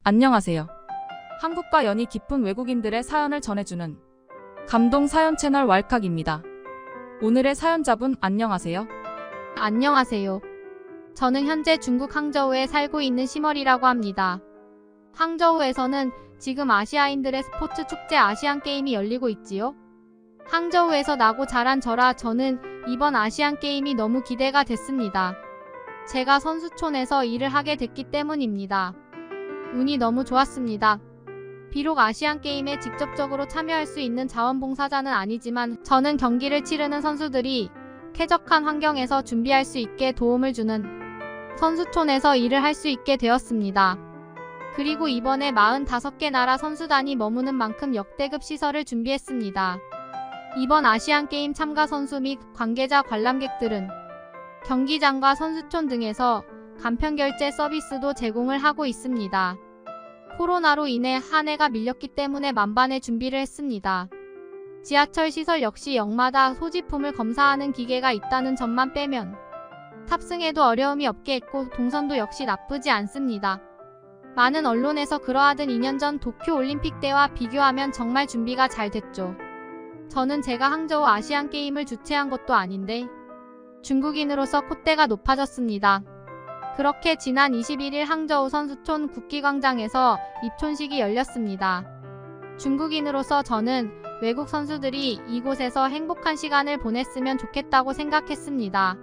안녕하세요. 한국과 연이 깊은 외국인들의 사연을 전해주는 감동 사연 채널 왈칵입니다. 오늘의 사연자분 안녕하세요. 안녕하세요. 저는 현재 중국 항저우에 살고 있는 시멀이라고 합니다. 항저우에서는 지금 아시아인들의 스포츠 축제 아시안게임이 열리고 있지요. 항저우에서 나고 자란 저라 저는 이번 아시안게임이 너무 기대가 됐습니다. 제가 선수촌에서 일을 하게 됐기 때문입니다. 운이 너무 좋았습니다. 비록 아시안게임에 직접적으로 참여할 수 있는 자원봉사자는 아니지만 저는 경기를 치르는 선수들이 쾌적한 환경에서 준비할 수 있게 도움을 주는 선수촌에서 일을 할 수 있게 되었습니다. 그리고 이번에 45개 나라 선수단이 머무는 만큼 역대급 시설을 준비했습니다. 이번 아시안게임 참가 선수 및 관계자 관람객들은 경기장과 선수촌 등에서 간편결제 서비스도 제공을 하고 있습니다. 코로나로 인해 한 해가 밀렸기 때문에 만반의 준비를 했습니다. 지하철 시설 역시 역마다 소지품을 검사하는 기계가 있다는 점만 빼면 탑승에도 어려움이 없게 했고 동선도 역시 나쁘지 않습니다. 많은 언론에서 그러하던 2년 전 도쿄올림픽 때와 비교하면 정말 준비가 잘 됐죠. 저는 제가 항저우 아시안게임을 주최한 것도 아닌데 중국인으로서 콧대가 높아졌습니다. 그렇게 지난 21일 항저우 선수촌 국기광장에서 입촌식이 열렸습니다. 중국인으로서 저는 외국 선수들이 이곳에서 행복한 시간을 보냈으면 좋겠다고 생각했습니다.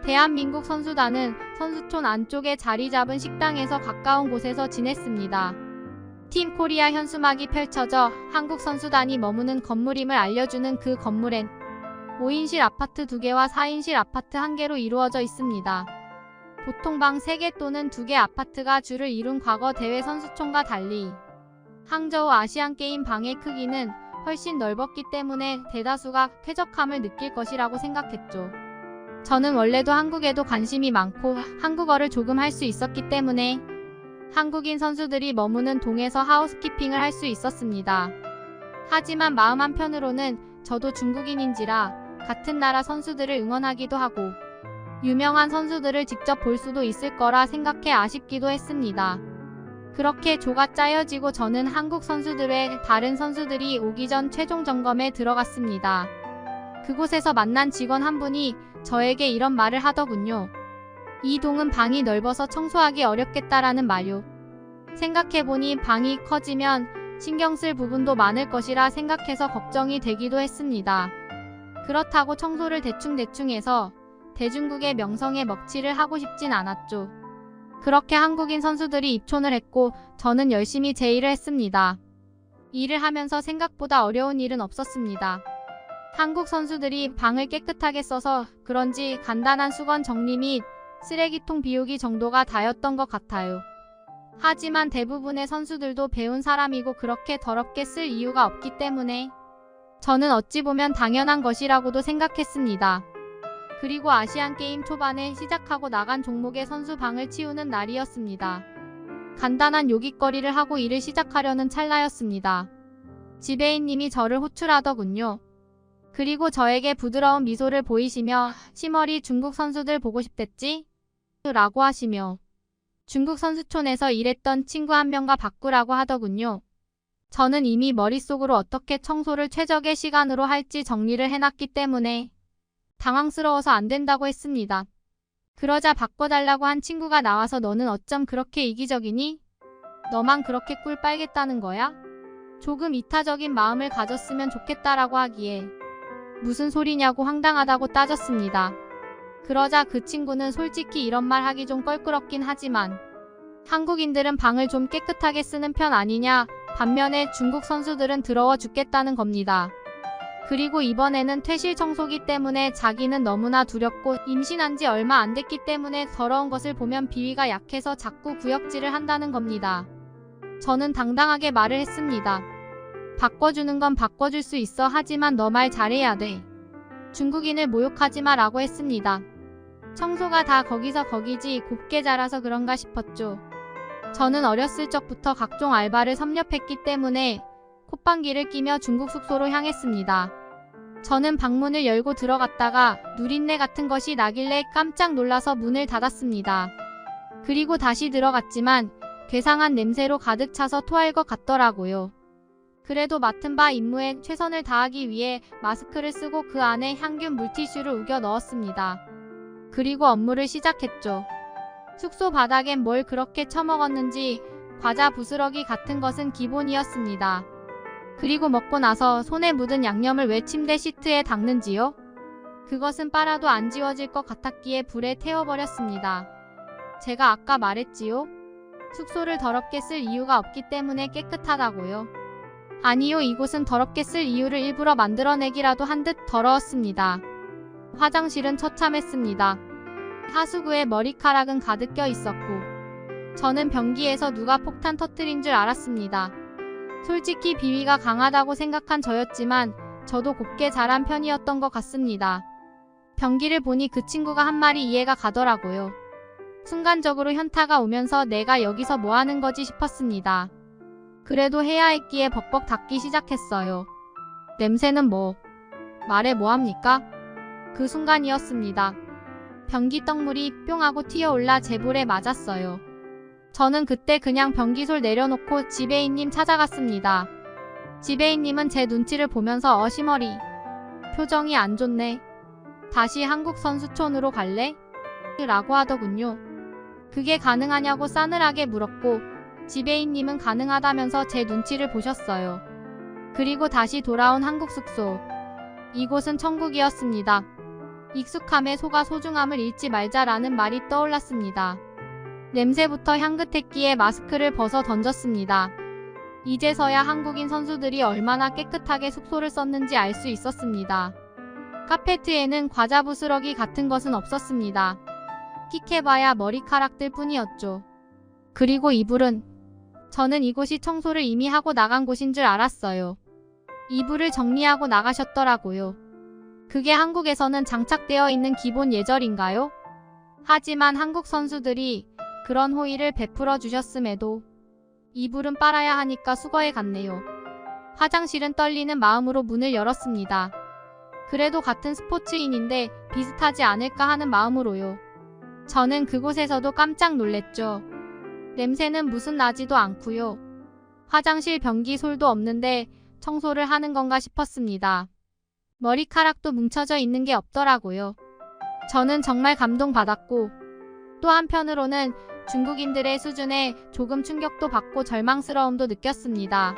대한민국 선수단은 선수촌 안쪽에 자리 잡은 식당에서 가까운 곳에서 지냈습니다. 팀 코리아 현수막이 펼쳐져 한국 선수단이 머무는 건물임을 알려주는 그 건물엔 5인실 아파트 2개와 4인실 아파트 1개로 이루어져 있습니다. 보통 방 3개 또는 2개 아파트가 주를 이룬 과거 대회 선수촌과 달리 항저우 아시안게임 방의 크기는 훨씬 넓었기 때문에 대다수가 쾌적함을 느낄 것이라고 생각했죠. 저는 원래도 한국에도 관심이 많고 한국어를 조금 할 수 있었기 때문에 한국인 선수들이 머무는 동에서 하우스키핑을 할 수 있었습니다. 하지만 마음 한편으로는 저도 중국인인지라 같은 나라 선수들을 응원하기도 하고 유명한 선수들을 직접 볼 수도 있을 거라 생각해 아쉽기도 했습니다. 그렇게 조가 짜여지고 저는 한국 선수들 외 다른 선수들이 오기 전 최종 점검에 들어갔습니다. 그곳에서 만난 직원 한 분이 저에게 이런 말을 하더군요. 이 동은 방이 넓어서 청소하기 어렵겠다라는 말요. 생각해보니 방이 커지면 신경 쓸 부분도 많을 것이라 생각해서 걱정이 되기도 했습니다. 그렇다고 청소를 대충 해서 대중국의 명성에 먹칠을 하고 싶진 않았죠. 그렇게 한국인 선수들이 입촌을 했고 저는 열심히 제 일을 했습니다. 일을 하면서 생각보다 어려운 일은 없었습니다. 한국 선수들이 방을 깨끗하게 써서 그런지 간단한 수건 정리 및 쓰레기통 비우기 정도가 다였던 것 같아요. 하지만 대부분의 선수들도 배운 사람이고 그렇게 더럽게 쓸 이유가 없기 때문에 저는 어찌 보면 당연한 것이라고도 생각했습니다. 그리고 아시안게임 초반에 시작하고 나간 종목의 선수 방을 치우는 날이었습니다. 간단한 요깃거리를 하고 일을 시작하려는 찰나였습니다. 지배인님이 저를 호출하더군요. 그리고 저에게 부드러운 미소를 보이시며 시멀이 중국 선수들 보고 싶댔지? 라고 하시며 중국 선수촌에서 일했던 친구 한 명과 바꾸라고 하더군요. 저는 이미 머릿속으로 어떻게 청소를 최적의 시간으로 할지 정리를 해놨기 때문에 당황스러워서 안 된다고 했습니다. 그러자 바꿔달라고 한 친구가 나와서 너는 어쩜 그렇게 이기적이니? 너만 그렇게 꿀 빨겠다는 거야? 조금 이타적인 마음을 가졌으면 좋겠다라고 하기에 무슨 소리냐고 황당하다고 따졌습니다. 그러자 그 친구는 솔직히 이런 말 하기 좀 껄끄럽긴 하지만 한국인들은 방을 좀 깨끗하게 쓰는 편 아니냐, 반면에 중국 선수들은 더러워 죽겠다는 겁니다. 그리고 이번에는 퇴실 청소기 때문에 자기는 너무나 두렵고 임신한 지 얼마 안 됐기 때문에 더러운 것을 보면 비위가 약해서 자꾸 구역질을 한다는 겁니다. 저는 당당하게 말을 했습니다. 바꿔주는 건 바꿔줄 수 있어. 하지만 너 말 잘해야 돼. 중국인을 모욕하지 마 라고 했습니다. 청소가 다 거기서 거기지 곱게 자라서 그런가 싶었죠. 저는 어렸을 적부터 각종 알바를 섭렵했기 때문에 콧방귀를 끼며 중국 숙소로 향했습니다. 저는 방문을 열고 들어갔다가 누린내 같은 것이 나길래 깜짝 놀라서 문을 닫았습니다. 그리고 다시 들어갔지만 괴상한 냄새로 가득 차서 토할 것 같더라고요. 그래도 맡은 바 임무에 최선을 다하기 위해 마스크를 쓰고 그 안에 향균 물티슈를 우겨 넣었습니다. 그리고 업무를 시작했죠. 숙소 바닥엔 뭘 그렇게 처먹었는지 과자 부스러기 같은 것은 기본이었습니다. 그리고 먹고 나서 손에 묻은 양념을 왜 침대 시트에 닦는지요? 그것은 빨아도 안 지워질 것 같았기에 불에 태워버렸습니다. 제가 아까 말했지요? 숙소를 더럽게 쓸 이유가 없기 때문에 깨끗하다고요. 아니요, 이곳은 더럽게 쓸 이유를 일부러 만들어내기라도 한 듯 더러웠습니다. 화장실은 처참했습니다. 하수구에 머리카락은 가득 껴 있었고 저는 변기에서 누가 폭탄 터뜨린 줄 알았습니다. 솔직히 비위가 강하다고 생각한 저였지만 저도 곱게 자란 편이었던 것 같습니다. 변기를 보니 그 친구가 한 말이 이해가 가더라고요. 순간적으로 현타가 오면서 내가 여기서 뭐 하는 거지 싶었습니다. 그래도 해야 했기에 벅벅 닦기 시작했어요. 냄새는 뭐? 말해 뭐합니까? 그 순간이었습니다. 변기 떡물이 뿅 하고 튀어올라 제 볼에 맞았어요. 저는 그때 그냥 변기솔 내려놓고 지배인님 찾아갔습니다. 지배인님은 제 눈치를 보면서 어시머리. 표정이 안 좋네. 다시 한국 선수촌으로 갈래? 라고 하더군요. 그게 가능하냐고 싸늘하게 물었고 지배인님은 가능하다면서 제 눈치를 보셨어요. 그리고 다시 돌아온 한국 숙소. 이곳은 천국이었습니다. 익숙함에 속아 소중함을 잃지 말자라는 말이 떠올랐습니다. 냄새부터 향긋했기에 마스크를 벗어 던졌습니다. 이제서야 한국인 선수들이 얼마나 깨끗하게 숙소를 썼는지 알 수 있었습니다. 카페트에는 과자 부스러기 같은 것은 없었습니다. 끽해봐야 머리카락들 뿐이었죠. 그리고 이불은 저는 이곳이 청소를 이미 하고 나간 곳인 줄 알았어요. 이불을 정리하고 나가셨더라고요. 그게 한국에서는 장착되어 있는 기본 예절인가요? 하지만 한국 선수들이 그런 호의를 베풀어 주셨음에도 이불은 빨아야 하니까 수거해 갔네요. 화장실은 떨리는 마음으로 문을 열었습니다. 그래도 같은 스포츠인인데 비슷하지 않을까 하는 마음으로요. 저는 그곳에서도 깜짝 놀랬죠. 냄새는 무슨 나지도 않고요. 화장실 변기 솔도 없는데 청소를 하는 건가 싶었습니다. 머리카락도 뭉쳐져 있는 게 없더라고요. 저는 정말 감동받았고 또 한편으로는 중국인들의 수준에 조금 충격도 받고 절망스러움도 느꼈습니다.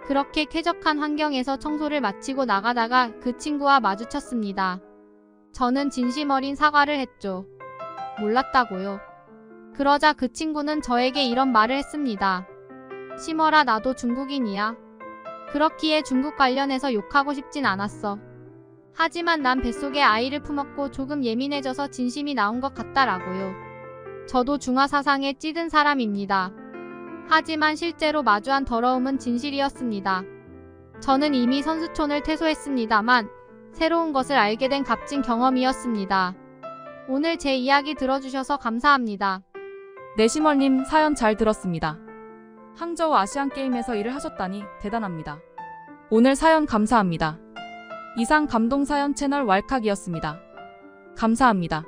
그렇게 쾌적한 환경에서 청소를 마치고 나가다가 그 친구와 마주쳤습니다. 저는 진심 어린 사과를 했죠. 몰랐다고요. 그러자 그 친구는 저에게 이런 말을 했습니다. 심어라, 나도 중국인이야. 그렇기에 중국 관련해서 욕하고 싶진 않았어. 하지만 난 뱃속에 아이를 품었고 조금 예민해져서 진심이 나온 것 같다라고요. 저도 중화 사상에 찌든 사람입니다. 하지만 실제로 마주한 더러움은 진실이었습니다. 저는 이미 선수촌을 퇴소했습니다만 새로운 것을 알게 된 값진 경험이었습니다. 오늘 제 이야기 들어주셔서 감사합니다. 내시멀님 사연 잘 들었습니다. 항저우 아시안게임에서 일을 하셨다니 대단합니다. 오늘 사연 감사합니다. 이상 감동사연 채널 왈칵이었습니다. 감사합니다.